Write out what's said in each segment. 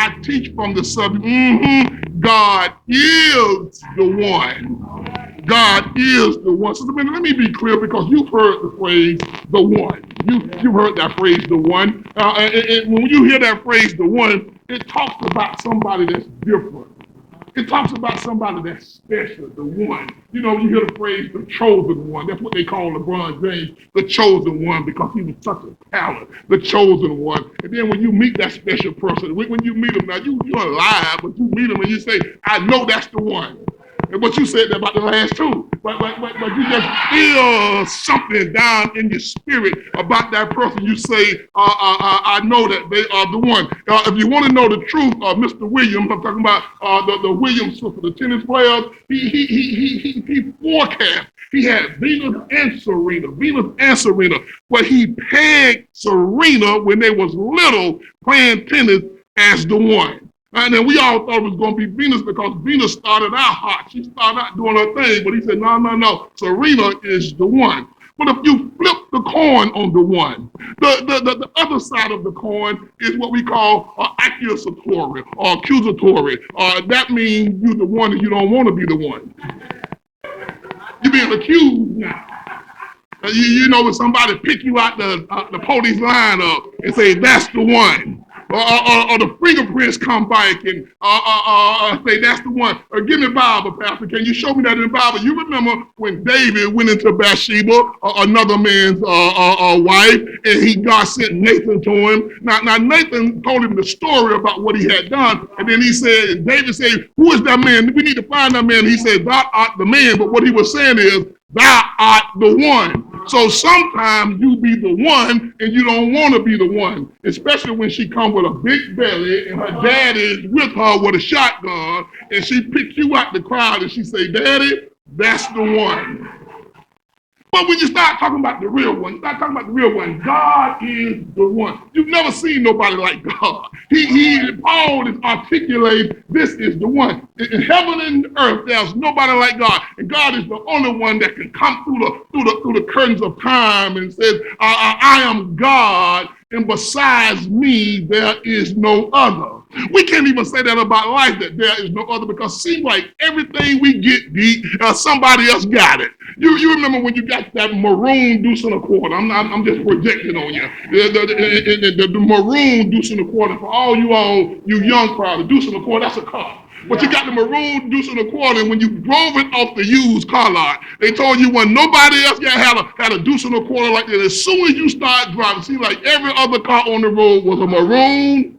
I teach from the subject. God is the one. God is the one. So let me be clear, because you've heard the phrase the one. You've heard that phrase the one. And when you hear that phrase the one, it talks about somebody that's different. It talks about somebody that's special, the one. You know, you hear the phrase the chosen one. That's what they call LeBron James, the chosen one, because he was such a talent, the chosen one. And then when you meet that special person, when you meet him, now you're alive, but you meet him and you say, I know that's the one. But you said that about the last two. But you just feel something down in your spirit about that person. You say, I know that they are the one. If you want to know the truth, Mr. Williams, I'm talking about the Williams, for the tennis players, he forecast. He had Venus and Serena, but he pegged Serena when they was little playing tennis as the one. And then we all thought it was going to be Venus, because Venus started out hot. She started out doing her thing, but he said, no, Serena is the one. But if you flip the coin on the one, the other side of the coin is what we call accusatory or accusatory. That means you're the one and you don't want to be the one. You're being accused now. You know, when somebody pick you out the police lineup and say, that's the one. Or the fingerprints come back and say, that's the one. Give me Bible, Pastor. Can you show me that in the Bible? You remember when David went into Bathsheba, another man's wife, and God sent Nathan to him. Now Nathan told him the story about what he had done. And then David said, who is that man? We need to find that man. He said, thou art the man. But what he was saying is, thou art the one. So sometimes you be the one and you don't want to be the one, especially when she come with a big belly and her dad is with her with a shotgun, and she picks you out the crowd and she say, Daddy, that's the one. But when you start talking about the real one, God is the one. You've never seen nobody like God. Paul is articulating, this is the one. In heaven and earth, there's nobody like God. And God is the only one that can come through the curtains of time and says, I am God, and besides me, there is no other. We can't even say that about life, that there is no other, because it seems like everything we get, somebody else got it. You remember when you got that maroon deuce and a quarter. I'm just projecting on you. The maroon deuce and a quarter, for all you young crowd, the deuce and a quarter, that's a car. But you got the maroon deuce and a quarter, and when you drove it off the used car lot, they told you when nobody else had a deuce and a quarter like that, as soon as you start driving, see, like every other car on the road was a maroon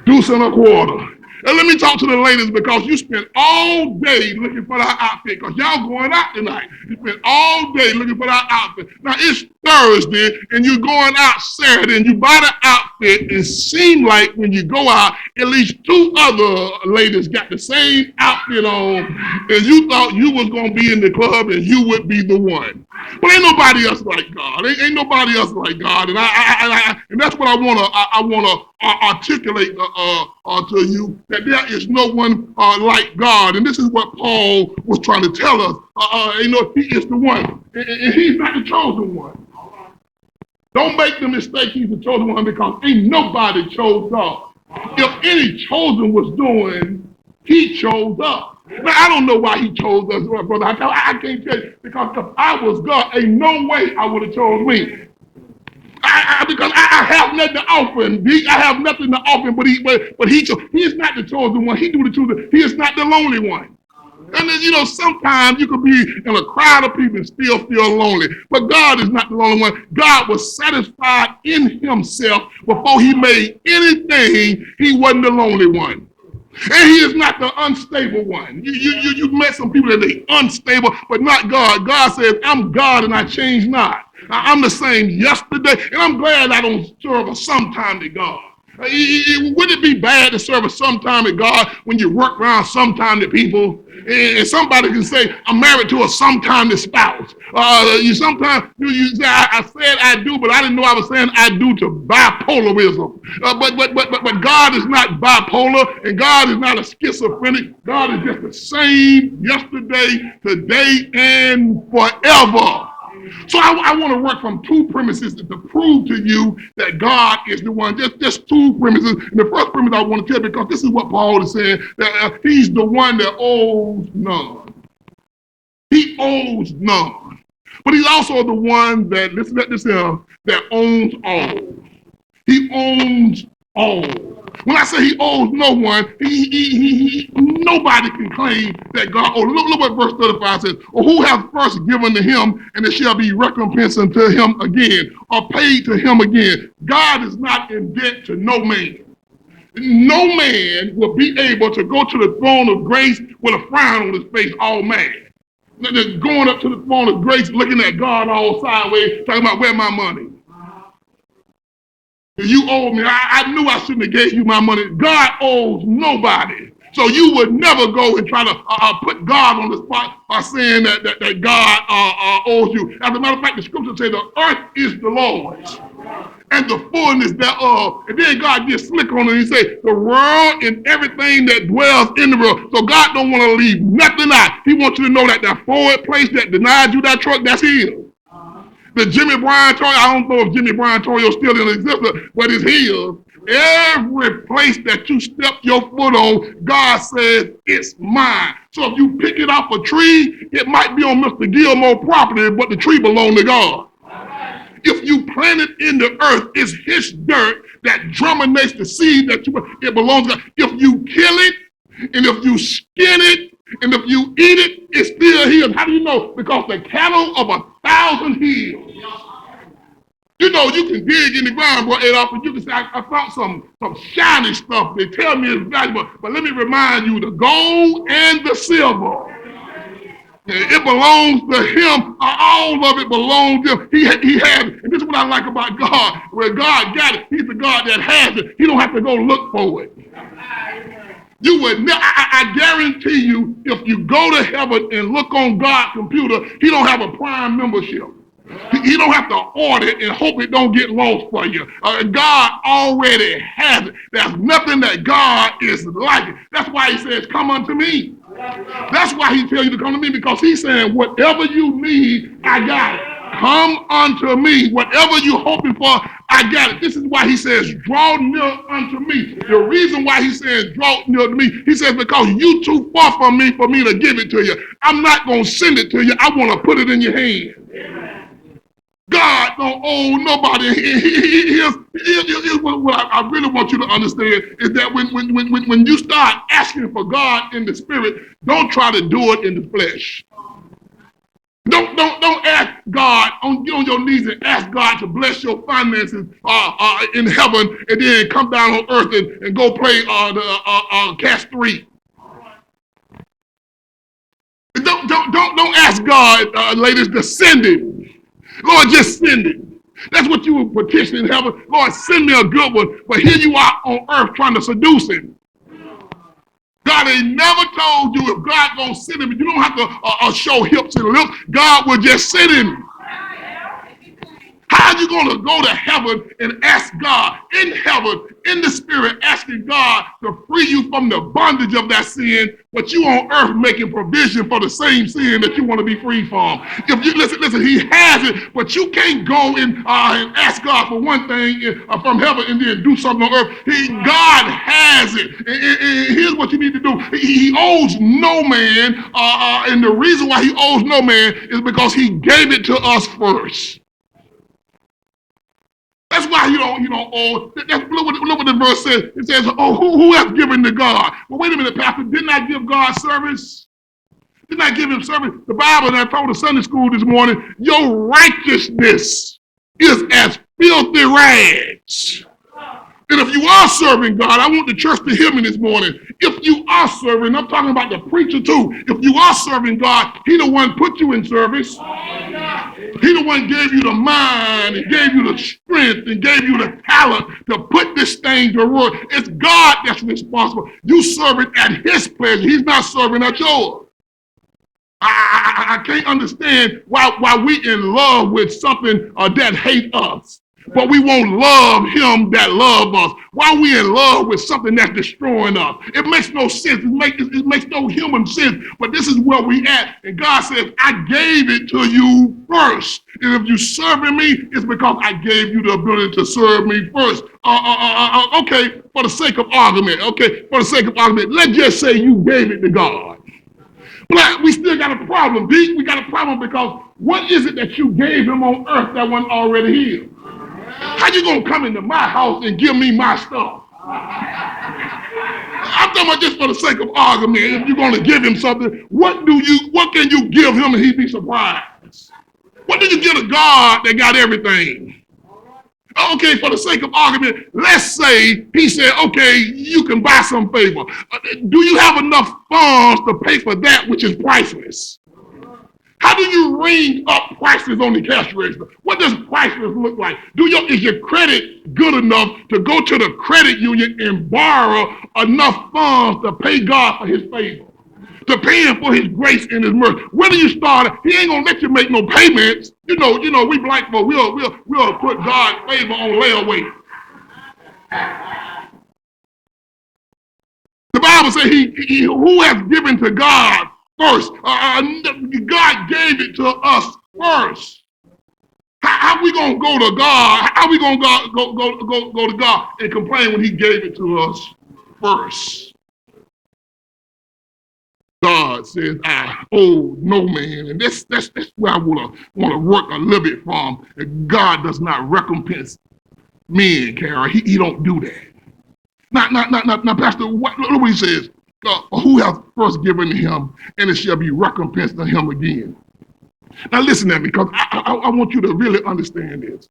deuce and a quarter. And let me talk to the ladies, because you spent all day looking for that outfit, because y'all going out tonight. You spent all day looking for that outfit. Now it's Thursday and you're going out Saturday and you buy the outfit. It seemed like when you go out, at least two other ladies got the same outfit on, and you thought you was going to be in the club and you would be the one. But ain't nobody else like God. Ain't nobody else like God. And and that's what I wanna articulate to you, that there is no one like God. And this is what Paul was trying to tell us. He is the one, and he's not the chosen one. Don't make the mistake he's the chosen one, because ain't nobody chose God. If any chosen was doing, he chose us. Now, I don't know why he chose us, brother. I can't tell you, because if I was God, ain't no way I would have chose me. Because I have nothing to offer him. I have nothing to offer him, but he is not the chosen one. He do the chosen. He is not the lonely one. And then, sometimes you could be in a crowd of people and still feel lonely. But God is not the lonely one. God was satisfied in himself before he made anything. He wasn't the lonely one. And he is not the unstable one. You met some people that they unstable, but not God. God says, I'm God and I change not. I'm the same yesterday, and I'm glad I don't serve a sometime to God. Would it be bad to serve a sometime to God when you work around sometime to people? And somebody can say, I'm married to a sometime to spouse. Sometimes you say, I said I do, but I didn't know I was saying I do to bipolarism. But God is not bipolar, and God is not a schizophrenic. God is just the same yesterday, today, and forever. So I want to work from two premises to prove to you that God is the one. Just two premises. And the first premise I want to tell you, because this is what Paul is saying, that he's the one that owes none. He owes none. But he's also the one that, listen to this here, that owns all. He owns all. When I say he owes no one, nobody can claim that God owes. Look what verse 35 says. Or who hath first given to him, and it shall be recompensed unto him again, or paid to him again. God is not in debt to no man. No man will be able to go to the throne of grace with a frown on his face, all mad. They're going up to the throne of grace, looking at God all sideways, talking about where my money. You owe me. I knew I shouldn't have gave you my money. God owes nobody. So you would never go and try to put God on the spot by saying that God owes you. As a matter of fact, the scripture says the earth is the Lord's and the fullness thereof. And then God gets slick on it and he says, the world and everything that dwells in the world. So God don't want to leave nothing out. He wants you to know that Ford place that denied you that truck, that's his. The Jimmy Bryan Toyo, I don't know if Jimmy Bryan Toyo is still in existence, but it's his. Every place that you step your foot on, God says, it's mine. So if you pick it off a tree, it might be on Mr. Gilmore property, but the tree belongs to God. If you plant it in the earth, it's his dirt that germinates the seed that it belongs to God. If you kill it, and if you skin it, and if you eat it, it's still his. How do you know? Because the cattle of 1,000 hills. You know, you can dig in the ground, bro, Adolph, and you can say, I found some shiny stuff. They tell me it's valuable. But let me remind you, the gold and the silver, it belongs to him. All of it belongs to him. He has it. And this is what I like about God. Where God got it, he's the God that has it. He don't have to go look for it. You would never, I guarantee you, if you go to heaven and look on God's computer, he don't have a Prime membership. He don't have to order it and hope it don't get lost for you. God already has it. There's nothing that God is like it. That's why he says, come unto me. That's why he tells you to come to me, because he's saying, whatever you need, I got it. Come unto me. Whatever you're hoping for, I got it. This is why he says, draw near unto me. The reason why he says, draw near to me, he says, because you too far from me for me to give it to you. I'm not going to send it to you. I want to put it in your hand. God don't owe nobody. Here's what I really want you to understand is that when you start asking for God in the spirit, don't try to do it in the flesh. Don't ask God get on your knees and ask God to bless your finances in heaven, and then come down on earth and go play the Cast 3. Don't ask God, ladies, to send it. Lord, just send it. That's what you were petitioning in heaven. Lord, send me a good one. But here you are on earth trying to seduce him. God ain't never told you if God gonna send him, you don't have to show hips and lips. God will just send him. How are you going to go to heaven and ask God in heaven, in the spirit, asking God to free you from the bondage of that sin, but you on earth making provision for the same sin that you want to be free from? If you listen, he has it, but you can't go and ask God for one thing from heaven and then do something on earth. God has it. And here's what you need to do. He owes no man, and the reason why he owes no man is because he gave it to us first. That's why you don't owe. Look what the verse says. It says, oh, who has given to God? Well, wait a minute, Pastor. Didn't I give God service? Didn't I give him service? The Bible that I told the Sunday school this morning, your righteousness is as filthy rags. And if you are serving God, I want the church to hear me this morning. If you are serving, I'm talking about the preacher too. If you are serving God, he the one put you in service. He the one gave you the mind and gave you the strength and gave you the talent to put this thing to work. It's God that's responsible. You serving at his pleasure. He's not serving at yours. I can't understand why we in love with something that hate us. But we won't love him that loves us. Why we in love with something that's destroying us? It makes no sense. It makes no human sense. But this is where we at. And God says, I gave it to you first. And if you serving me, it's because I gave you the ability to serve me first. Okay, for the sake of argument. Okay, for the sake of argument, let's just say you gave it to God. But we still got a problem, Pete. We got a problem because what is it that you gave him on earth that wasn't already here? How you gonna come into my house and give me my stuff? I'm talking about just for the sake of argument. If you're gonna give him something, what can you give him and he'd be surprised? What do you give a God that got everything? Okay, for the sake of argument, let's say he said, okay, you can buy some favor. Do you have enough funds to pay for that which is priceless? How do you ring up prices on the cash register? What does priceless look like? Is your credit good enough to go to the credit union and borrow enough funds to pay God for his favor? To pay him for his grace and his mercy. Where do you start? He ain't gonna let you make no payments. You know, we black folk, we'll put God's favor on layaway. The Bible says he who has given to God first. God gave it to us first. How we gonna go to God? How we gonna go to God and complain when he gave it to us first? God says, I owe no man. And that's where I want to work a little bit from. God does not recompense men, Carol. He don't do that. Now, Pastor, look what he says. Who has first given to him, and it shall be recompensed to him again. Now listen at me, because I want you to really understand this.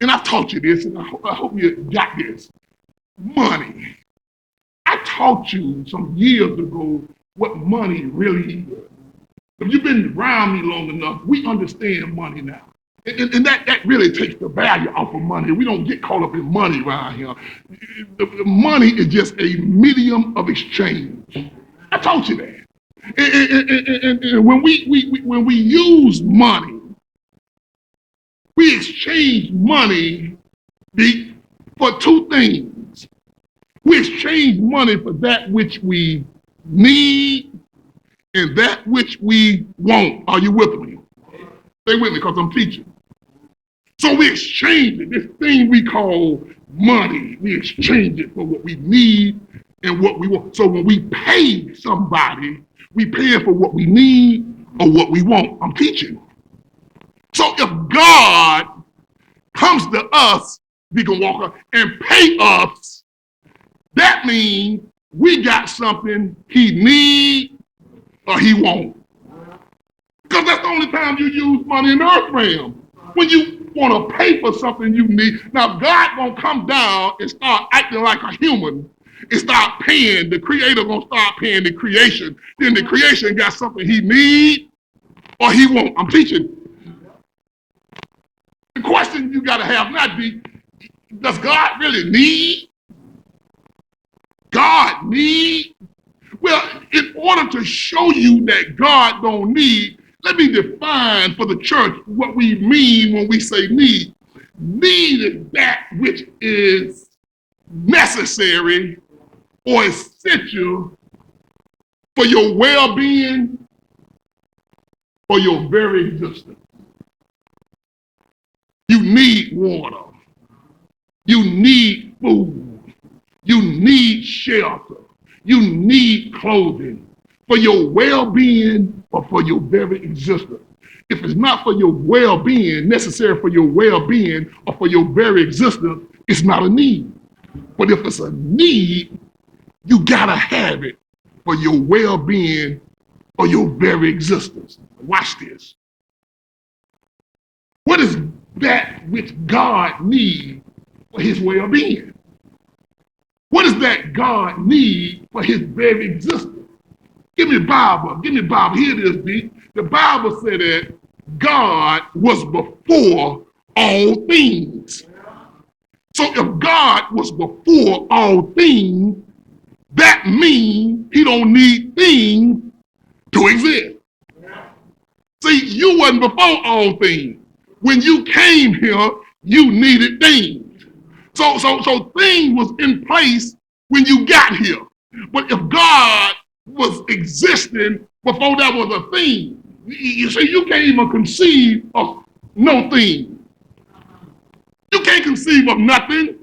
And I've taught you this, and I hope you got this. Money. I taught you some years ago what money really is. If you've been around me long enough, we understand money now. And that really takes the value off of money. We don't get caught up in money around here. The money is just a medium of exchange. I taught you that. And when we use money, we exchange money for two things. We exchange money for that which we need and that which we want. Are you with me? Stay with me because I'm teaching. So we exchange it, this thing we call money. We exchange it for what we need and what we want. So when we pay somebody, we pay for what we need or what we want. I'm teaching. So if God comes to us, we can walk up and pay us. That means we got something he need or he won't. Because that's the only time you use money in the earth realm. When you want to pay for something you need. Now, God gonna come down and start acting like a human and start paying. The creator gonna start paying the creation. Then the creation got something he need or he won't. I'm teaching. The question you gotta have not be, does God really need? God need? Well, in order to show you that God don't need, let me define for the church what we mean when we say need. Need is that which is necessary or essential for your well-being or your very existence. You need water. You need food. You need shelter. You need clothing for your well-being or for your very existence. If it's not for your well-being, necessary for your well-being or for your very existence, it's not a need. But if it's a need, you gotta have it for your well-being or your very existence. Watch this. What is that which God needs for his well-being? What does that God need for his very existence? Give me the Bible. Give me the Bible. Here it is, B. The Bible said that God was before all things. So if God was before all things, that means he don't need things to exist. See, you wasn't before all things. When you came here, you needed things. So things was in place when you got here. But if God was existing before that was a thing, you see, you can't even conceive of no thing. You can't conceive of nothing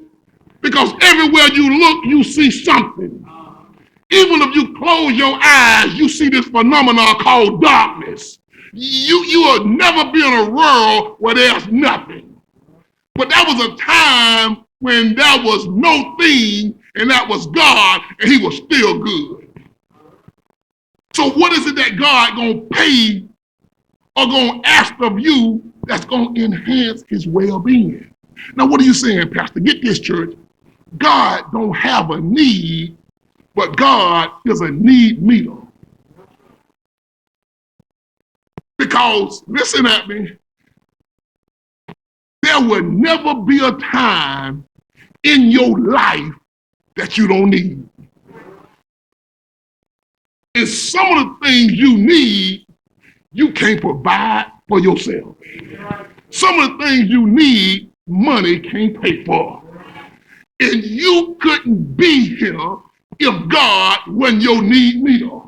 because everywhere you look, you see something. Even if you close your eyes, you see this phenomenon called darkness. You will never be in a world where there's nothing. But that was a time when there was no thing, and that was God, and he was still good. So what is it that God gonna pay or gonna ask of you that's gonna enhance his well-being? Now, what are you saying, Pastor? Get this, church. God don't have a need, but God is a need meter. Because, listen at me, there will never be a time in your life that you don't need. And some of the things you need, you can't provide for yourself. Some of the things you need, money can't pay for. And you couldn't be here if God wasn't your need meter.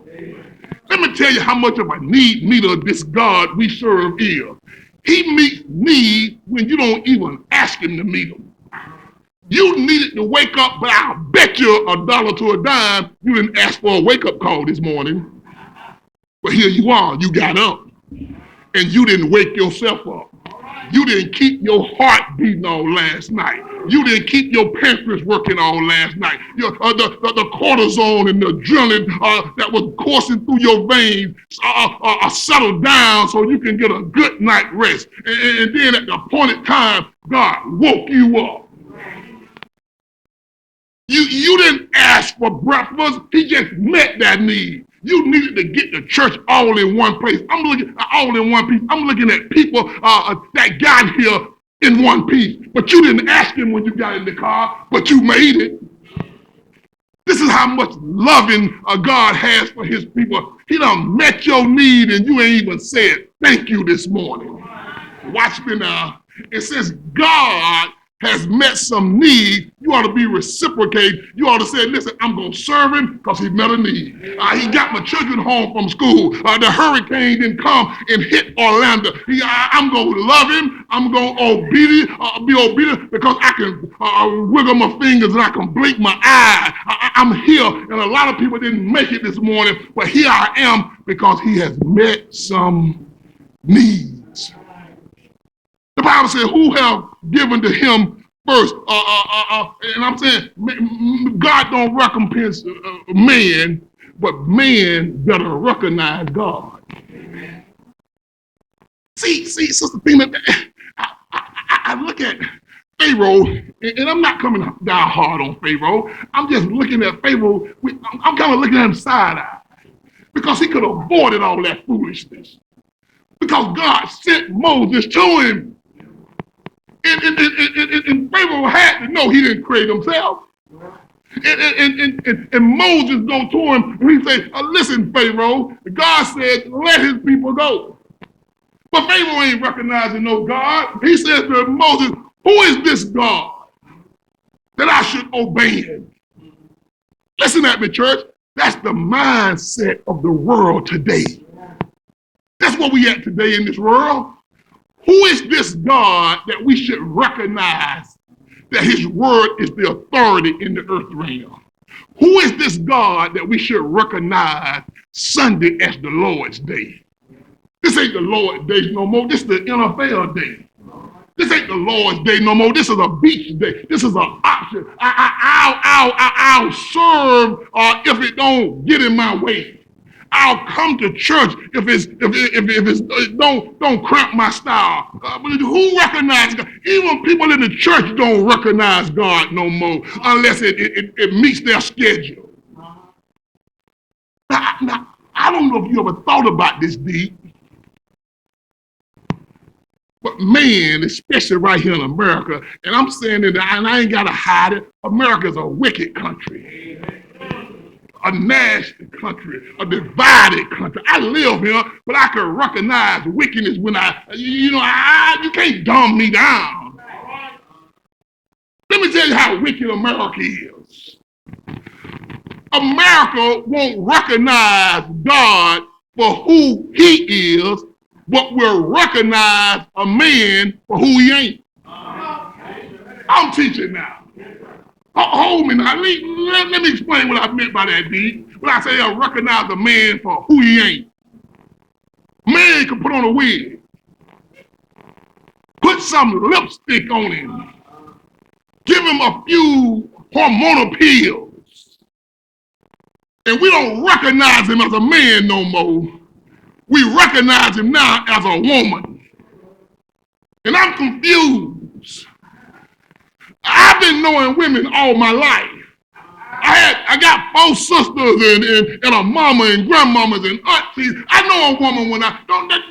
Let me tell you how much of a need meter this God we serve is. He meets needs when you don't even ask him to meet them. You needed to wake up, but I'll bet you $1 to a dime you didn't ask for a wake-up call this morning. But here you are, you got up, and you didn't wake yourself up. You didn't keep your heart beating all last night. You didn't keep your pancreas working all last night. The cortisone and the adrenaline that was coursing through your veins settled down so you can get a good night rest. And then at the appointed time, God woke you up. You didn't ask for breakfast. He just met that need. You needed to get the church all in one place. I'm looking all in one piece. I'm looking at people that got here in one piece. But you didn't ask him when you got in the car, but you made it. This is how much loving God has for his people. He done met your need and you ain't even said thank you this morning. Watch me now. It says God has met some need, you ought to be reciprocated. You ought to say, listen, I'm going to serve him because he met a need. He got my children home from school. The hurricane didn't come and hit Orlando. I'm going to love him. I'm going to be obedient because I can wiggle my fingers and I can blink my eye. I'm here, and a lot of people didn't make it this morning, but here I am because he has met some needs. The Bible says, who have given to him first? And I'm saying, God don't recompense man, but man better recognize God. See, Sister Tina, I look at Pharaoh, and I'm not coming down hard on Pharaoh. I'm just looking at Pharaoh. I'm kind of looking at him side-eye because he could have avoided all that foolishness. Because God sent Moses to him. And Pharaoh had to know he didn't create himself. And Moses go to him and he said, listen, Pharaoh, God said, let his people go. But Pharaoh ain't recognizing no God. He says to Moses, who is this God that I should obey him? Listen at me, church. That's the mindset of the world today. That's where we at today in this world. Who is this God that we should recognize that his word is the authority in the earth realm? Who is this God that we should recognize Sunday as the Lord's Day? This ain't the Lord's Day no more. This is the NFL day. This ain't the Lord's Day no more. This is a beach day. This is an option. I'll serve if it don't get in my way. I'll come to church if it's don't cramp my style. Who recognizes God? Even people in the church don't recognize God no more unless it meets their schedule. Now, I don't know if you ever thought about this deep, but man, especially right here in America, and I'm saying it, and I ain't got to hide it, America's a wicked country. A nasty country, a divided country. I live here, but I can recognize wickedness when you can't dumb me down. Let me tell you how wicked America is. America won't recognize God for who he is, but will recognize a man for who he ain't. I'm teaching now. Hold me now. Let me explain what I meant by that, D. When I say I recognize a man for who he ain't. Man can put on a wig, put some lipstick on him, give him a few hormonal pills, and we don't recognize him as a man no more. We recognize him now as a woman. And I'm confused. I've been knowing women all my life. I got 4 sisters and a mama and grandmamas and aunties. I know a woman when I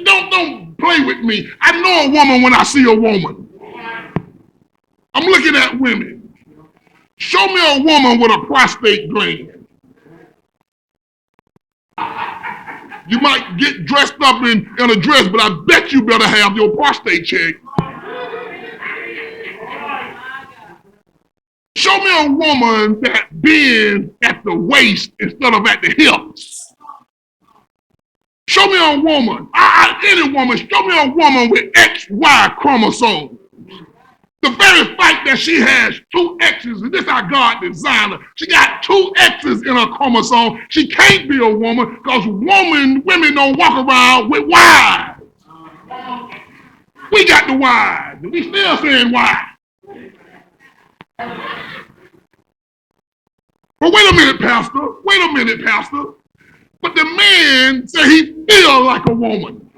don't play with me. I know a woman when I see a woman. I'm looking at women. Show me a woman with a prostate gland. You might get dressed up in a dress, but I bet you better have your prostate checked. Show me a woman that bends at the waist instead of at the hips. Show me a woman, any woman, show me a woman with XY chromosomes. The very fact that she has 2 X's, and this is how God designed her. She got 2 X's in her chromosome. She can't be a woman because women don't walk around with Y's. We got the Y's, and we still saying Y. But wait a minute, Pastor. But the man said he feels like a woman.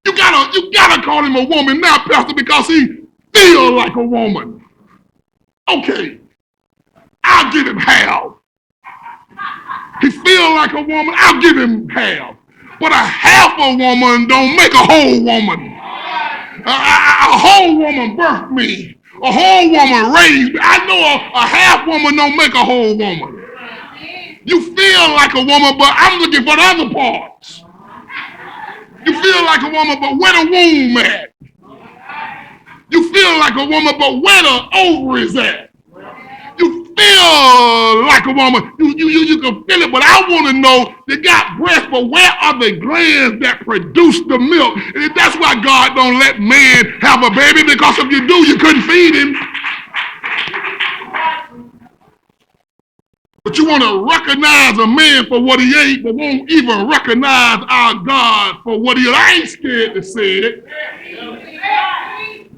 You gotta call him a woman now, Pastor, because he feels like a woman. Okay, I'll give him half. He feels like a woman, I'll give him half. But a half a woman don't make a whole woman. A whole woman birthed me. A whole woman raised me. I know a half woman don't make a whole woman. You feel like a woman, but I'm looking for the other parts. You feel like a woman, but where the womb at? You feel like a woman, but where the ovaries at? You feel like a woman. You can feel it, but I want to know, you got breasts, but where are the glands that produce the milk? And that's why God don't let man have a baby, because if you do, you couldn't feed him. But you want to recognize a man for what he ain't, but won't even recognize our God for what he is. I ain't scared to say it.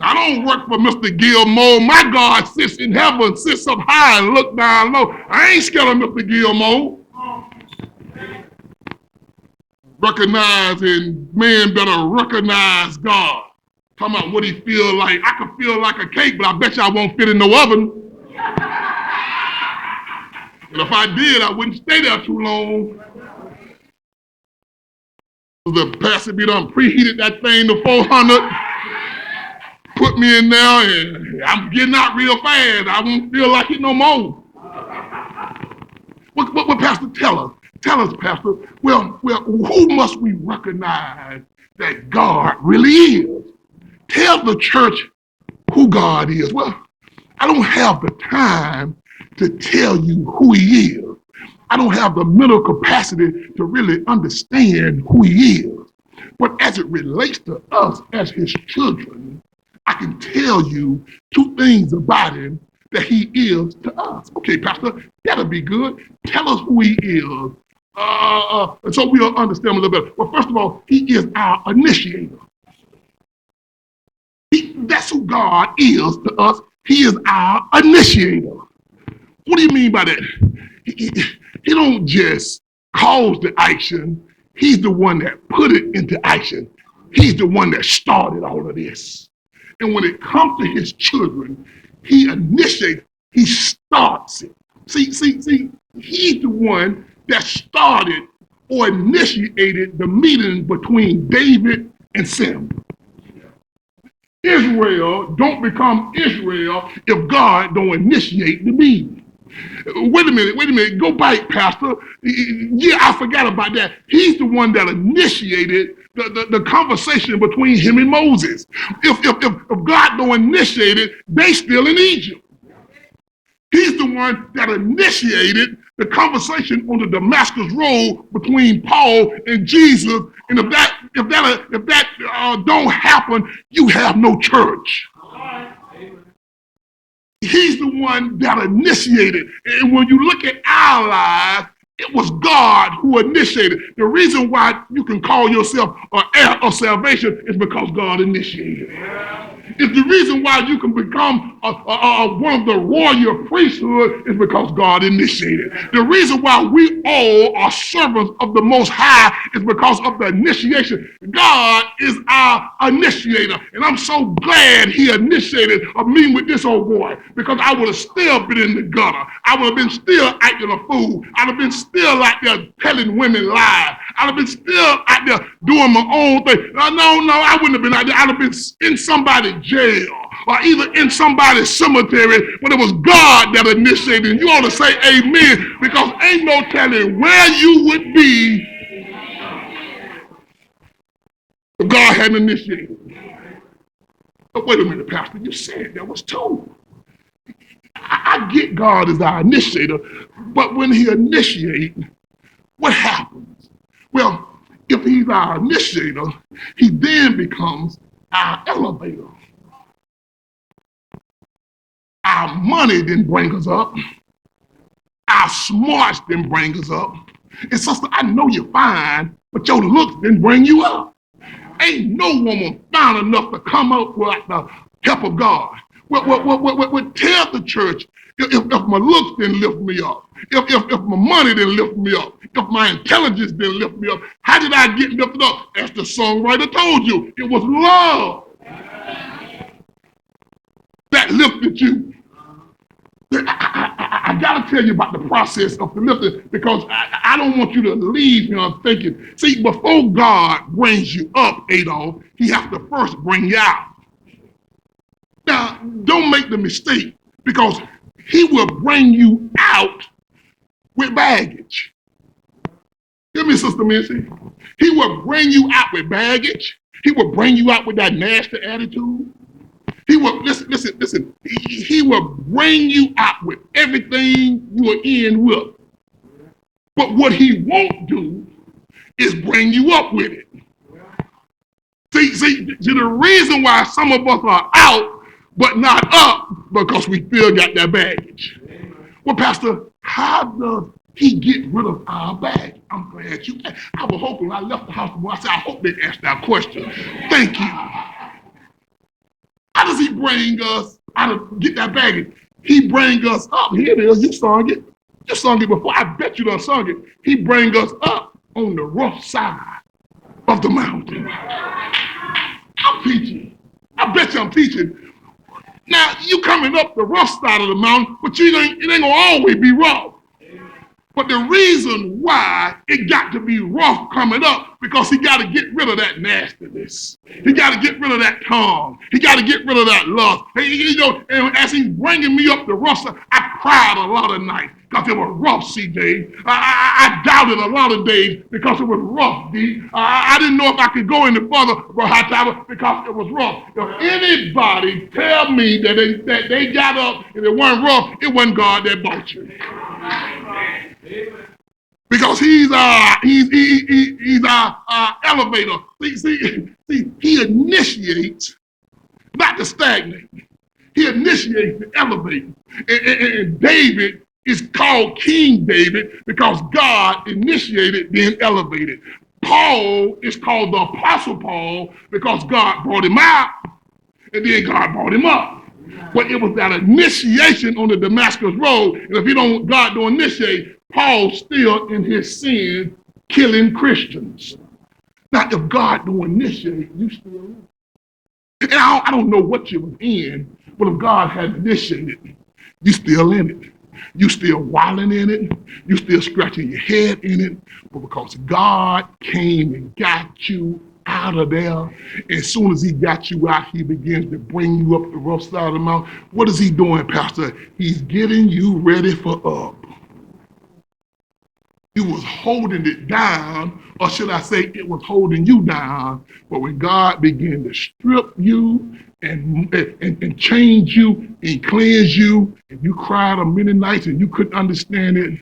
I don't work for Mr. Gilmore. My God sits in heaven, sits up high and look down low. I ain't scared of Mr. Gilmore. Recognizing, man better recognize God. Talking about what he feel like. I could feel like a cake, but I bet you I won't fit in no oven. And if I did, I wouldn't stay there too long. The pastor be done preheated that thing to 400, put me in there, and I'm getting out real fast. I won't feel like it no more. What Pastor, tell us? Tell us, Pastor. Well, who must we recognize that God really is? Tell the church who God is. Well, I don't have the time to tell you who he is. I don't have the mental capacity to really understand who he is. But as it relates to us as his children, I can tell you 2 things about him that he is to us. Okay, Pastor, that'll be good. Tell us who he is. So we'll understand a little better. Well, first of all, he is our initiator. That's who God is to us. He is our initiator. What do you mean by that? He don't just cause the action. He's the one that put it into action. He's the one that started all of this. And when it comes to his children, he initiates, he starts it. See, he's the one that started or initiated the meeting between David and Samuel. Israel don't become Israel if God don't initiate the meeting. Wait a minute. Go back, Pastor. Yeah, I forgot about that. He's the one that initiated the conversation between him and Moses. If God don't initiate it, they still in Egypt. He's the one that initiated the conversation on the Damascus Road between Paul and Jesus. And if that don't happen, you have no church. He's the one that initiated. And when you look at our lives, it was God who initiated. The reason why you can call yourself an heir of salvation is because God initiated. It's the reason why you can become one of the royal priesthood is because God initiated. The reason why we all are servants of the Most High is because of the initiation. God is our initiator. And I'm so glad he initiated a meeting with this old boy, because I would have still been in the gutter. I would have been still acting a fool. I'd have been still out there telling women lies. I'd have been still out there doing my own thing. No, I wouldn't have been out there. I'd have been in somebody's jail or either in somebody's cemetery, but it was God that initiated. And you ought to say amen, because ain't no telling where you would be if God hadn't initiated. But wait a minute, Pastor, you said there was two. I get God as our initiator, but when he initiates, what happens? Well, if he's our initiator, he then becomes our elevator. Our money didn't bring us up. Our smarts didn't bring us up. And sister, I know you're fine, but your looks didn't bring you up. Ain't no woman fine enough to come up without the help of God. What tell the church, if my looks didn't lift me up, if my money didn't lift me up, if my intelligence didn't lift me up, how did I get lifted up? As the songwriter told you, it was love that lifted you. I got to tell you about the process of the lifting, because I don't want you to leave here thinking, see, before God brings you up, Adolf, he has to first bring you out. Now, don't make the mistake, because he will bring you out with baggage. Hear me, Sister Missy. He will bring you out with baggage. He will bring you out with that nasty attitude. He will, listen. He will bring you out with everything you are in with. But what he won't do is bring you up with it. See, the reason why some of us are out but not up, because we still got that baggage. Well, Pastor, how does he get rid of our baggage? I'm glad you asked. I was hoping when I left the house, I said, I hope they asked that question. Thank you. How does he bring us out of get that baggage? He bring us up. Here it is. You sung it. You sung it before. I bet you done sung it. He bring us up on the rough side of the mountain. I'm teaching. I bet you I'm teaching. Now, you coming up the rough side of the mountain, but it ain't gonna always be rough. But the reason why it got to be rough coming up, because he got to get rid of that nastiness. He got to get rid of that tongue. He got to get rid of that lust. And as he's bringing me up the rough side, I cried a lot of nights because it was rough, CJ. I doubted a lot of days because it was rough, D. I didn't know if I could go any further because it was rough. If anybody tell me that they got up and it wasn't rough, it wasn't God that bought you. Because he's our elevator. See, he initiates, not to stagnate. He initiates to elevate. And David is called King David because God initiated being elevated. Paul is called the Apostle Paul because God brought him out, and then God brought him up. But it was that initiation on the Damascus Road, and if God don't initiate, Paul's still in his sin, killing Christians. Now, if God don't initiate, you still in. And I don't know what you were in, but if God had initiated, you still in it. You still wilding in it. You still scratching your head in it. But because God came and got you out of there. As soon as he got you out, he begins to bring you up the rough side of the mountain. What is he doing, Pastor? He's getting you ready for up. You was holding it down, or should I say it was holding you down. But when God began to strip you and change you and cleanse you, and you cried on many nights and you couldn't understand it,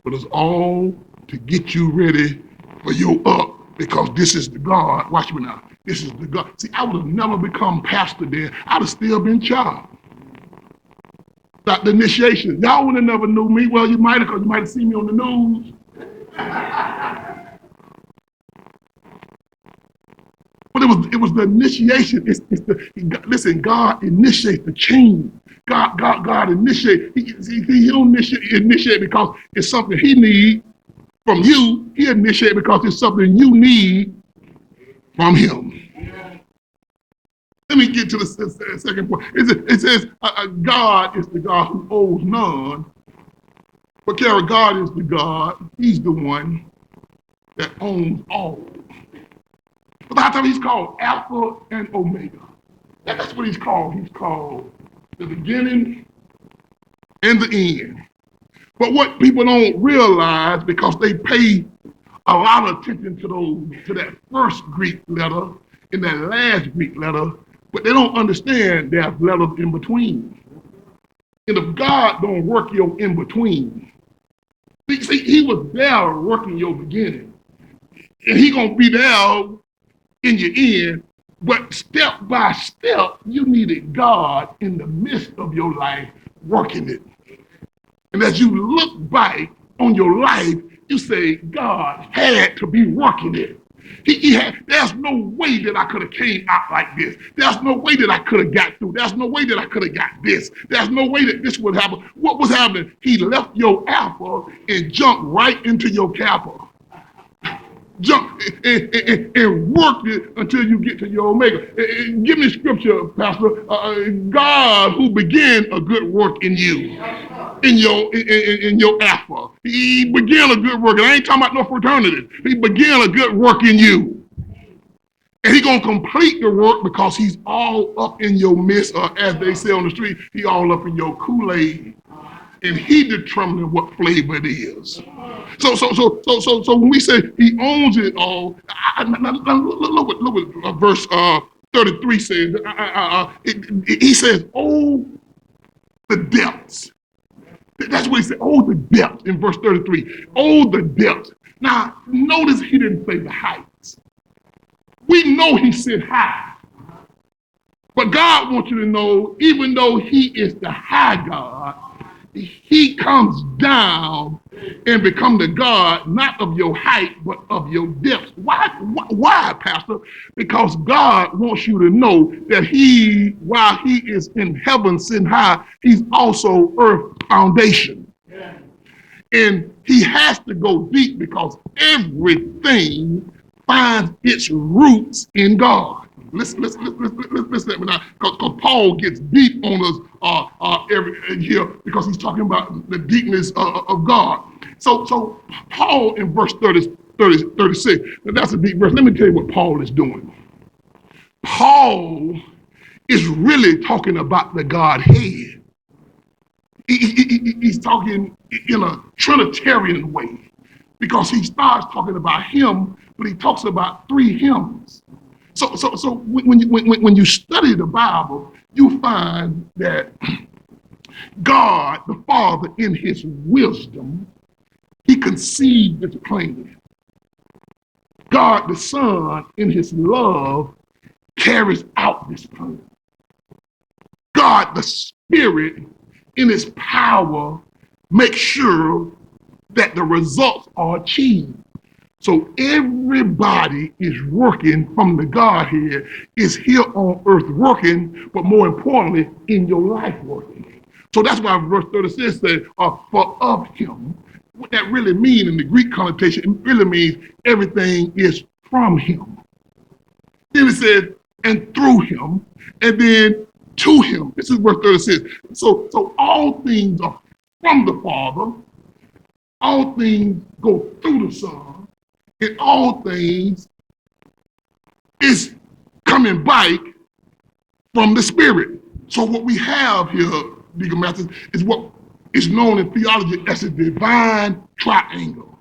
but it's all to get you ready for your up, because this is the God. Watch me now. This is the God. See, I would have never become pastor then. I'd have still been child. Like the initiation. Y'all would have never knew me. Well, you might have, because you might have seen me on the news. But it was the initiation. Listen, God initiates the change. God initiate. He don't initiate because it's something he needs from you. He initiate because it's something you need from him. Let me get to the second point. It says God is the God who owes none. But Kara, God is the God. He's the one that owns all. But that's how he's called Alpha and Omega. That's what he's called. He's called the beginning and the end. But what people don't realize, because they pay a lot of attention to that first Greek letter and that last Greek letter, but they don't understand there's letters in between. And if God don't work your in between, see, he was there working your beginning, and he gonna be there in your end. But step by step, you needed God in the midst of your life working it. And as you look back on your life, you say, God had to be working it. There's no way that I could have came out like this. There's no way that I could have got through. There's no way that I could have got this. There's no way that this would happen. What was happening? He left your alpha and jumped right into your kappa. Jump and work it until you get to your omega. Give me scripture, Pastor. God who began a good work in you, in your alpha. He began a good work. And I ain't talking about no fraternity. He began a good work in you. And he's going to complete the work because he's all up in your midst, or as they say on the street, he all up in your Kool-Aid. And he determines what flavor it is. So when we say he owns it all, look what verse 33 says. He says, oh, the depths. That's what he said, oh, the depths in verse 33. Oh, the depths. Now, notice he didn't say the heights. We know he said high. But God wants you to know, even though he is the high God, he comes down and become the God, not of your height, but of your depth. Why, Pastor? Because God wants you to know that while he is in heaven sitting high, he's also earth foundation. Yeah. And he has to go deep because everything finds its roots in God. Listen to me now, because Paul gets deep on us every year because he's talking about the deepness of God. So Paul in verse 36, now that's a deep verse. Let me tell you what Paul is doing. Paul is really talking about the Godhead. He's talking in a Trinitarian way because he starts talking about him, but he talks about three hymns. So when you study the Bible, you find that God, the Father, in his wisdom, he conceived this plan. God, the Son, in his love, carries out this plan. God, the Spirit, in his power, makes sure that the results are achieved. So everybody is working from the Godhead, is here on earth working, but more importantly, in your life working. So that's why verse 36 says, for of him. What that really means in the Greek connotation, it really means everything is from him. Then it says, and through him, and then to him. This is verse 36. So all things are from the Father, all things go through the Son, and all things is coming back from the Spirit. So what we have here, Deacon Matthews, is what is known in theology as a divine triangle.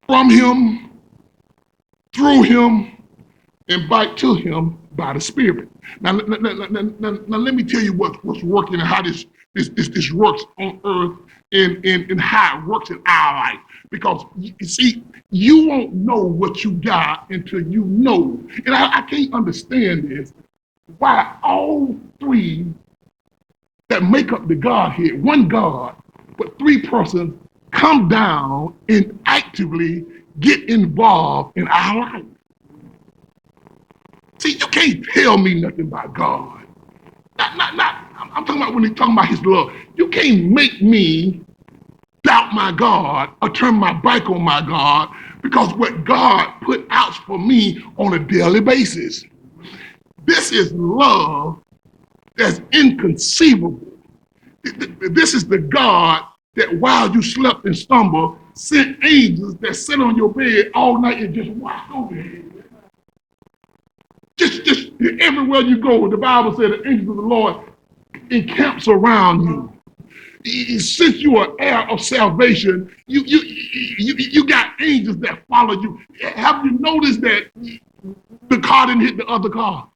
From him, through him, and back to him by the Spirit. Now let me tell you what's working and how this works on earth and how it works in our life. Because you see, you won't know what you got until you know. And I can't understand this, why all three that make up the Godhead, one God, but three persons come down and actively get involved in our life. See, you can't tell me nothing about God. I'm talking about when he's talking about his love. You can't make me doubt my God or turn my back on my God, because what God put out for me on a daily basis. This is love that's inconceivable. This is the God that while you slept and stumbled, sent angels that sit on your bed all night and just watch over you. Just everywhere you go, the Bible said the angels of the Lord encamps around you. Since you are heir of salvation, you got angels that follow you. Have you noticed that the car didn't hit the other car?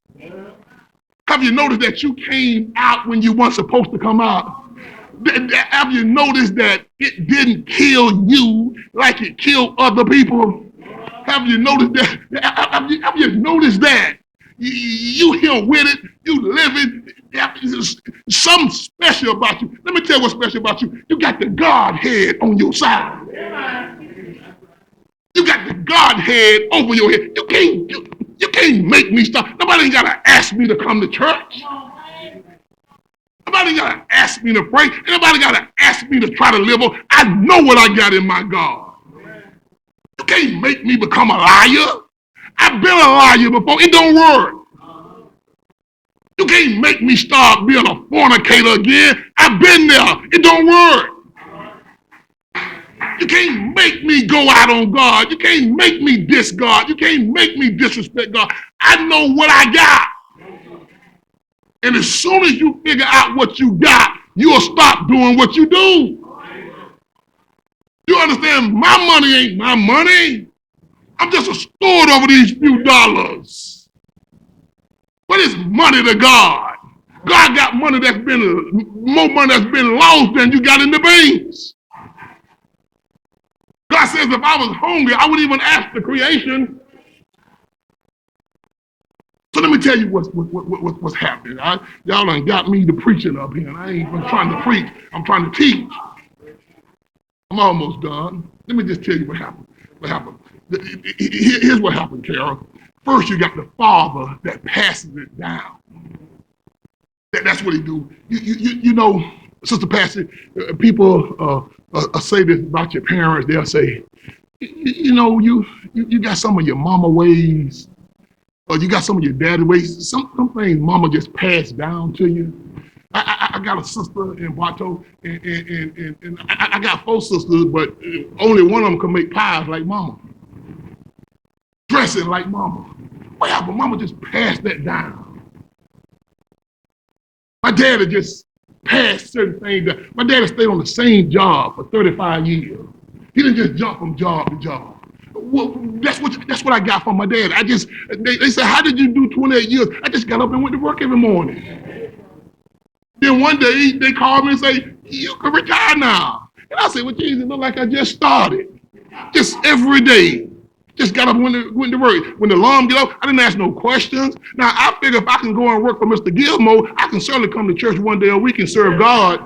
Have you noticed that you came out when you weren't supposed to come out? Have you noticed that it didn't kill you like it killed other people? Have you noticed that? Have you noticed that? You here with it, you live it, something special about you. Let me tell you what's special about you. You got the Godhead on your side. You got the Godhead over your head. You can't make me stop. Nobody ain't gotta ask me to come to church. Nobody gotta ask me to pray. Nobody gotta ask me to try to live on. I know what I got in my God. You can't make me become a liar. I've been a liar before. It don't work. You can't make me start being a fornicator again. I've been there. It don't work. You can't make me go out on God. You can't make me diss God. You can't make me disrespect God. I know what I got. And as soon as you figure out what you got, you'll stop doing what you do. You understand? My money ain't my money. I'm just a steward over these few dollars. What is money to God? God got money that's been, more money that's been lost than you got in the banks. God says if I was hungry, I wouldn't even ask the creation. So let me tell you what's happening. Y'all done got me to preaching up here, and I ain't even trying to preach. I'm trying to teach. I'm almost done. Let me just tell you what happened. Here's what happened, Carol. First, you got the Father that passes it down. That's what he do. You know, Sister Patsy, people say this about your parents. They'll say, you know, you got some of your mama ways, or you got some of your daddy ways. Some things mama just passed down to you. I got a sister in Bato, and I got 4 sisters, but only one of them can make pies like mama. Dressing like mama. Well, but mama just passed that down. My daddy just passed certain things down. My daddy stayed on the same job for 35 years. He didn't just jump from job to job. Well, that's what I got from my dad. They said, how did you do 28 years? I just got up and went to work every morning. Then one day they called me and say, you can retire now. And I said, well, Jesus, it look like I just started. Just every day. Just got up and went to work. When the alarm get off, I didn't ask no questions. Now, I figure if I can go and work for Mr. Gilmore, I can certainly come to church one day a week and serve God.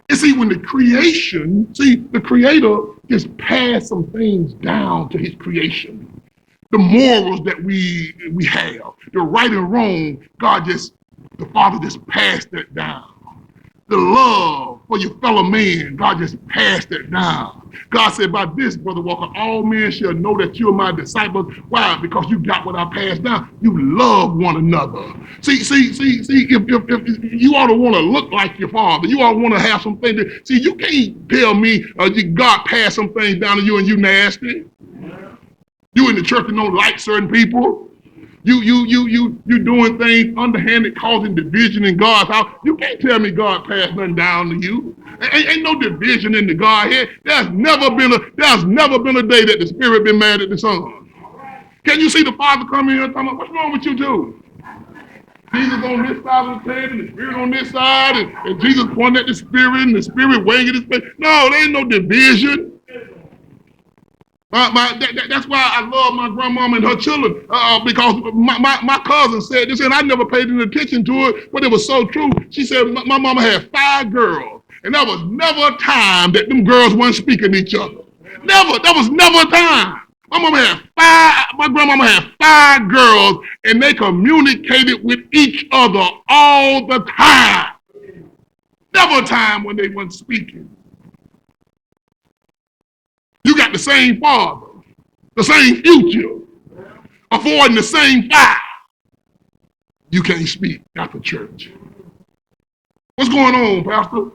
And see, when the Creator just passed some things down to his creation. The morals that we have, the right and wrong, the Father just passed that down. The love for your fellow man, God just passed that down. God said, by this, Brother Walker, all men shall know that you are my disciples. Why? Because you got what I passed down. You love one another. See, if you ought to want to look like your father, you ought to want to have some things. See, you can't tell me God passed some things down to you and you nasty. You in the church and don't like certain people. You doing things underhanded, causing division in God's house. You can't tell me God passed nothing down to you. Ain't no division in the Godhead. There's never been a day that the Spirit been mad at the Son. Can you see the Father come in here and talking about, what's wrong with you two? Jesus on this side of the table, and the Spirit on this side, and Jesus pointing at the Spirit, and the Spirit waving his face. No, there ain't no division. That's why I love my grandmama and her children, because my cousin said this, and I never paid any attention to it, but it was so true. She said my mama had 5 girls, and there was never a time that them girls weren't speaking to each other. Never. There was never a time. My grandmama had 5 girls, and they communicated with each other all the time. Never a time when they weren't speaking. You got the same father, the same future, affording the same fire. You can't speak after church. What's going on, Pastor?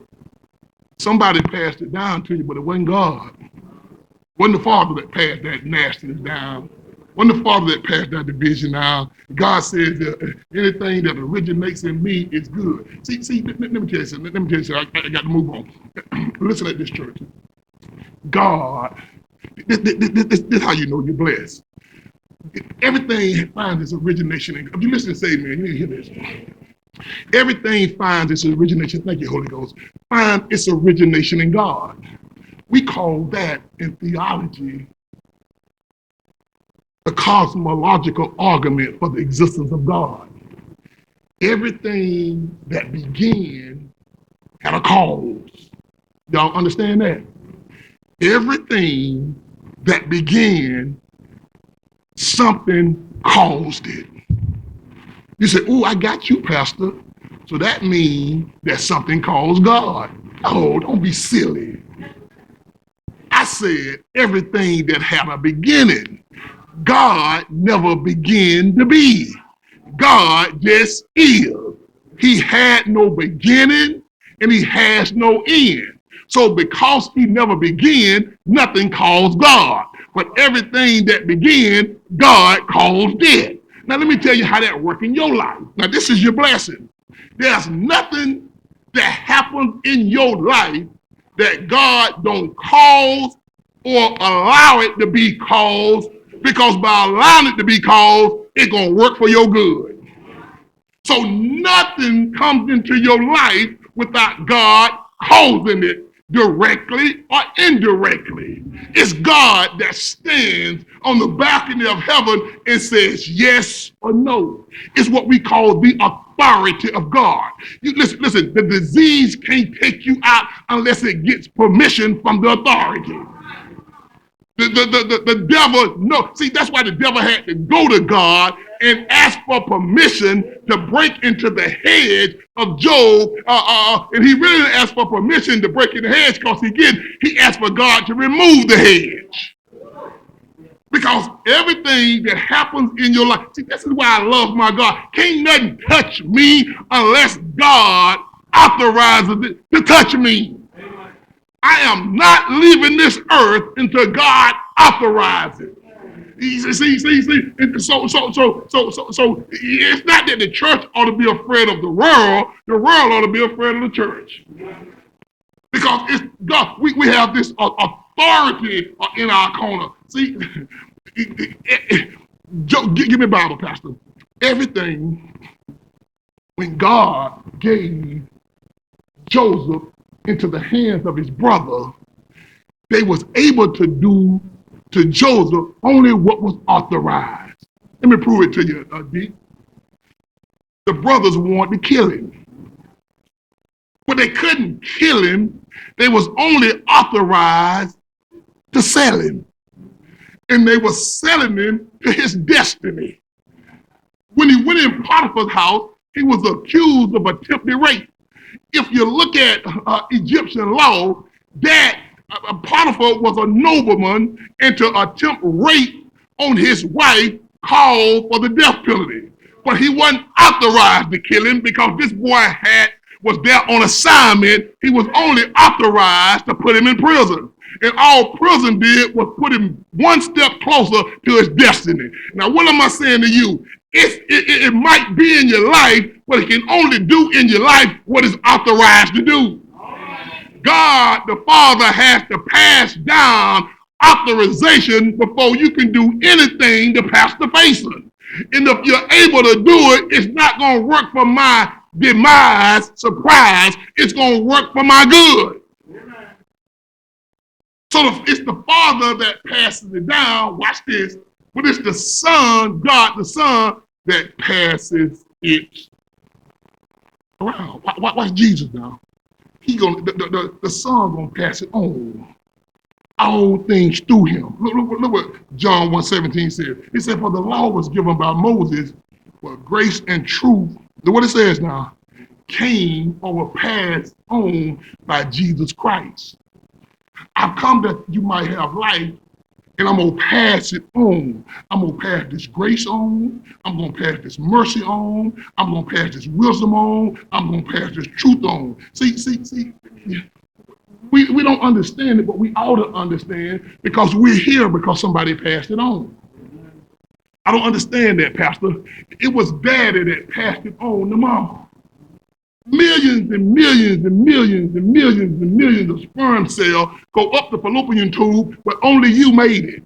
Somebody passed it down to you, but it wasn't God. It wasn't the Father that passed that nastiness down. It wasn't the Father that passed that division down. God says that anything that originates in me is good. See, let me tell you something. I got to move on. Listen at this, church. God, this is how you know you're blessed. Everything finds its origination in, if you listen and say, man, you need to hear this. Everything finds its origination, thank you, Holy Ghost, finds its origination in God. We call that in theology the cosmological argument for the existence of God. Everything that began had a cause. Y'all understand that? Everything that began, something caused it. You say, oh, I got you, Pastor. So that means that something caused God. Oh, don't be silly. I said everything that had a beginning. God never began to be. God just is. He had no beginning and he has no end. So because he never began, nothing caused God. But everything that began, God caused it. Now let me tell you how that works in your life. Now this is your blessing. There's nothing that happens in your life that God don't cause or allow it to be caused, because by allowing it to be caused, it's going to work for your good. So nothing comes into your life without God causing it, directly or indirectly. It's God that stands on the balcony of heaven and says yes or no. It's what we call the authority of God. Listen, the disease can't take you out unless it gets permission from the authority. The devil, no. See, that's why the devil had to go to God and ask for permission to break into the hedge of Job. And he really didn't ask for permission to break in the hedge, because he asked for God to remove the hedge. Because everything that happens in your life, see, this is why I love my God. Can't nothing touch me unless God authorizes it to touch me. I am not leaving this earth until God authorizes it. See. So it's not that the church ought to be afraid of the world. The world ought to be afraid of the church. Because it's God. We have this authority in our corner. See, give me a Bible, Pastor. Everything, when God gave Joseph into the hands of his brother, they was able to do to Joseph only what was authorized. Let me prove it to you, D. The brothers wanted to kill him. But they couldn't kill him. They was only authorized to sell him. And they were selling him to his destiny. When he went in Potiphar's house, he was accused of attempted rape. If you look at Egyptian law, that Potiphar was a nobleman, and to attempt rape on his wife called for the death penalty. But he wasn't authorized to kill him, because this boy was there on assignment. He was only authorized to put him in prison. And all prison did was put him one step closer to his destiny. Now, what am I saying to you? It might be in your life, but it can only do in your life what is authorized to do. God, the Father, has to pass down authorization before you can do anything to Pastor Faison. And if you're able to do it, it's not going to work for my demise, surprise. It's going to work for my good. So it's the Father that passes it down. Watch this. But it's the Son, God the Son, that passes it around. Watch Jesus now. The Son gonna pass it on. All things through him. Look what John 1:17 says. It said, for the law was given by Moses, but grace and truth, look what it says now, came or were passed on by Jesus Christ. I've come that you might have life, and I'm going to pass it on. I'm going to pass this grace on. I'm going to pass this mercy on. I'm going to pass this wisdom on. I'm going to pass this truth on. See, we don't understand it, but we ought to understand because we're here because somebody passed it on. I don't understand that, Pastor. It was Daddy that passed it on to Mama. Millions and millions and millions and millions and millions of sperm cells go up the fallopian tube, but only you made it.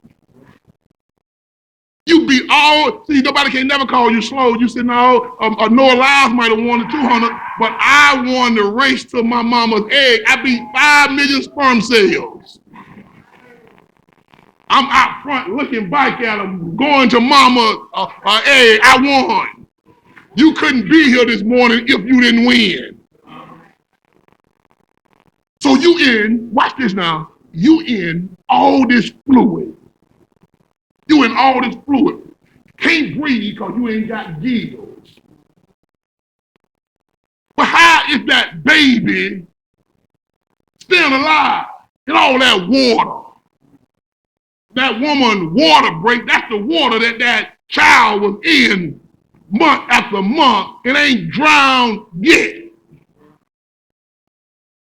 You be all, see, nobody can never call you slow. You said, no, Noah Lyles might have won the 200, but I won the race to my mama's egg. I beat 5 million sperm cells. I'm out front looking back at them, going to mama's egg. I won. You couldn't be here this morning if you didn't win. So you in, watch this now, you in all this fluid. You in all this fluid. Can't breathe because you ain't got gills. But how is that baby still alive in all that water? That woman water break, that's the water that child was in month after month, it ain't drowned yet.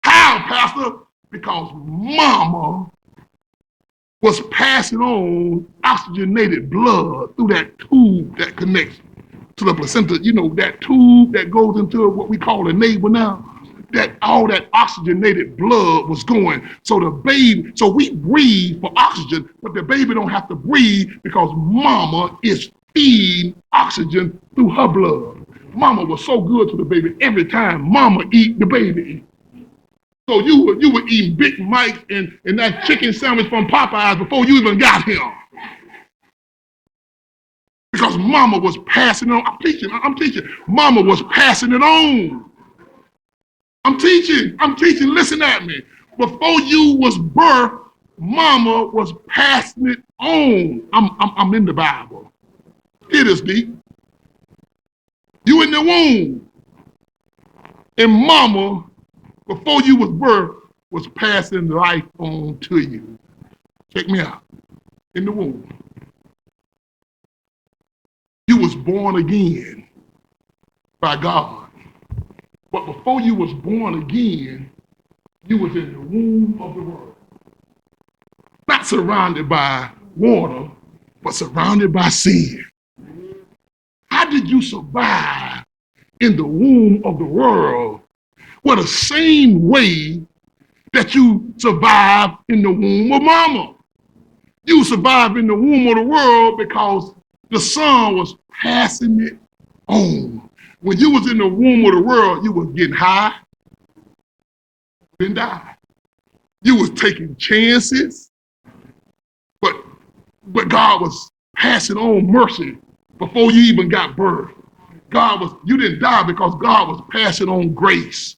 How, Pastor? Because mama was passing on oxygenated blood through that tube that connects to the placenta. You know, that tube that goes into what we call a navel now. That all that oxygenated blood was going. So the baby, so we breathe for oxygen, but the baby don't have to breathe because mama is feeding oxygen through her blood. Mama was so good to the baby. Every time mama eat, the baby eat. So you were eating Big Mike and that chicken sandwich from Popeyes before you even got here. Because mama was passing it on. I'm teaching. Mama was passing it on. I'm teaching. Listen at me. Before you was birthed, mama was passing it on. I'm in the Bible. It is deep. You in the womb. And mama, before you was birthed, was passing life on to you. Check me out. In the womb. You was born again by God. But before you was born again, you was in the womb of the world. Not surrounded by water, but surrounded by sin. How did you survive in the womb of the world? Well, the same way that you survived in the womb of mama. You survived in the womb of the world because the Son was passing it on. When you was in the womb of the world, you was getting high, then die. You was taking chances, but God was passing on mercy before you even got birth. You didn't die because God was passing on grace.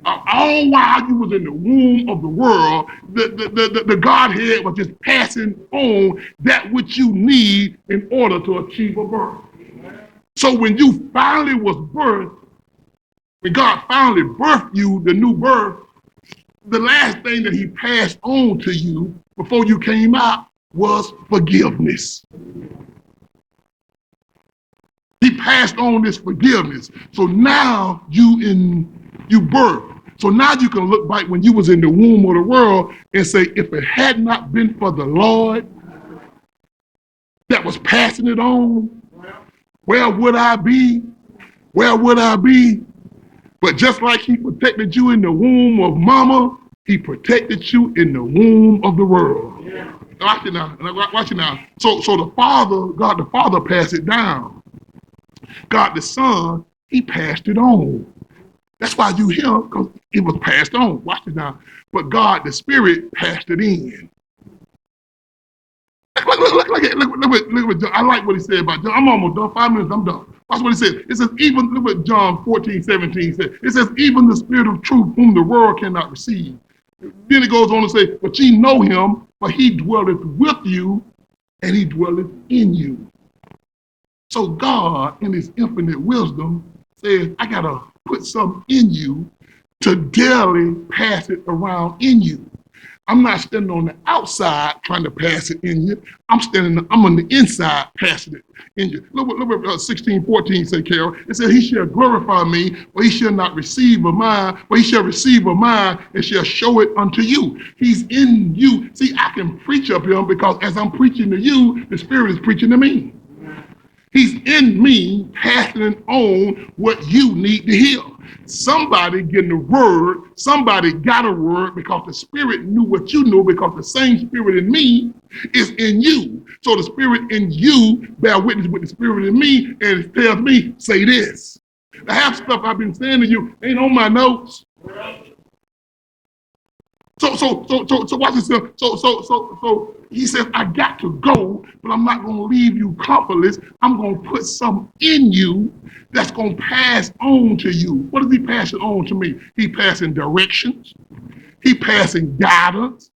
All while you was in the womb of the world, the Godhead was just passing on that which you need in order to achieve a birth. So when you finally was birthed, when God finally birthed you, the new birth, the last thing that he passed on to you before you came out was forgiveness. He passed on this forgiveness. So now you birth. So now you can look back when you was in the womb of the world and say, if it had not been for the Lord that was passing it on, where would I be? Where would I be? But just like he protected you in the womb of mama, he protected you in the womb of the world. Yeah. Watch it now. Watch it now. So the Father, God the Father passed it down. God the Son, he passed it on. That's why you hear, because it was passed on. Watch it now. But God the Spirit passed it in. Look, I like what he said about John. I'm almost done. 5 minutes, I'm done. Watch what he said. It says, even, look what John 14:17 says. It says, even the Spirit of truth, whom the world cannot receive. Then it goes on to say, but ye know him, for he dwelleth with you, and he dwelleth in you. So God, in his infinite wisdom, says, I got to put something in you to daily pass it around in you. I'm not standing on the outside trying to pass it in you. I'm on the inside passing it in you. Look what 16:14 say, Carol. It said, he shall glorify me, but he shall not receive of mine, but he shall receive of mine and shall show it unto you. He's in you. See, I can preach up him because as I'm preaching to you, the Spirit is preaching to me. He's in me, passing on what you need to hear. Somebody getting a word, somebody got a word because the Spirit knew what you knew, because the same Spirit in me is in you. So the Spirit in you bear witness with the Spirit in me, and it tells me, say this. The half stuff I've been saying to you ain't on my notes. So watch this. So he says, I got to go, but I'm not going to leave you comfortless. I'm going to put something in you that's going to pass on to you. What is he passing on to me? He passing directions. He passing guidance.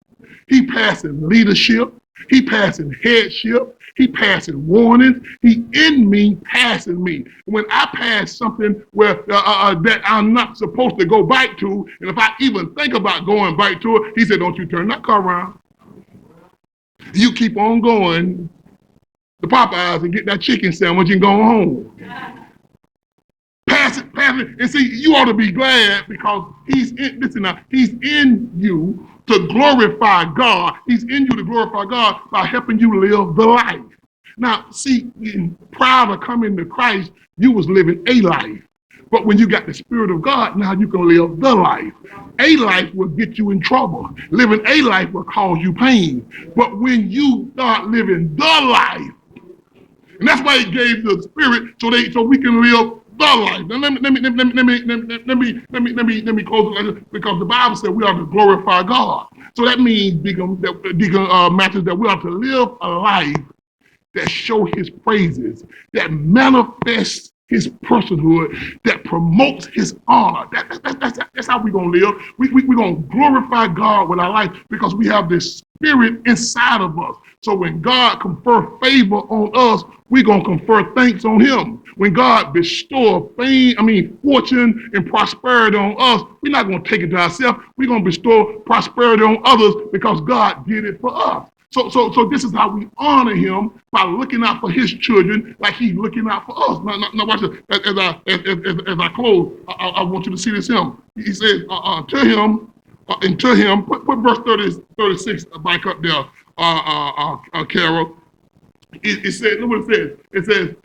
He passing leadership. He passing headship. He passing warnings. He in me, passing me. When I pass something where that I'm not supposed to go back to, and if I even think about going back to it, he said, don't you turn that car around. You keep on going to Popeyes and get that chicken sandwich and go home. Pass it. And see, you ought to be glad because he's in, listen now, he's in you to glorify God. He's in you to glorify God by helping you live the life. Now, see, prior to coming to Christ, you was living a life. But when you got the Spirit of God, now you can live the life. A life will get you in trouble. Living a life will cause you pain. But when you start living the life, and that's why he gave the Spirit so we can live the life. Now let me close because the Bible said we are to glorify God. So that means, Deacon Matthews, that we are to live a life that show his praises, that manifests his personhood, that promotes his honor. That's how we're going to live. We're going to glorify God with our life because we have this Spirit inside of us. So when God confer favor on us, we're going to confer thanks on him. When God bestow fortune and prosperity on us, we're not going to take it to ourselves. We're going to bestow prosperity on others because God did it for us. So this is how we honor him, by looking out for his children like he's looking out for us. Now watch this. As I close, I want you to see this hymn. He says, to him, put verse 36 back up there, Carol. It says, look what it says. It says,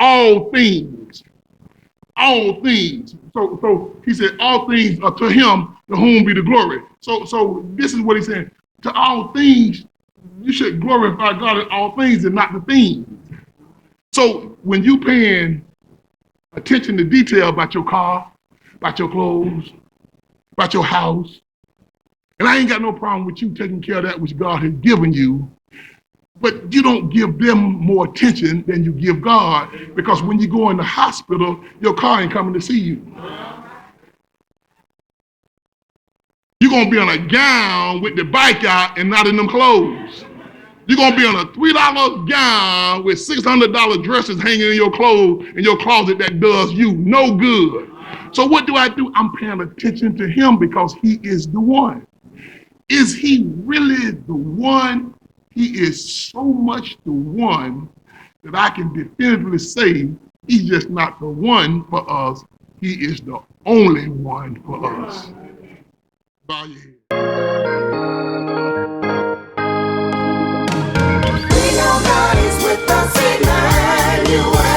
all things. All things. So he said, all things are to him, to whom be the glory. So this is what he's saying. To all things, you should glorify God in all things and not the things. So when you paying attention to detail about your car, about your clothes, about your house, and I ain't got no problem with you taking care of that which God has given you, but you don't give them more attention than you give God, because when you go in the hospital, your car ain't coming to see you. You're going to be on a gown with the bike out and not in them clothes. You're going to be on a $3 gown with $600 dresses hanging in your clothes in your closet that does you no good. So what do? I'm paying attention to him because he is the one. Is he really the one? He is so much the one that I can definitively say he's just not the one for us. He is the only one for us. Bow your head. We know God is with us, Emmanuel.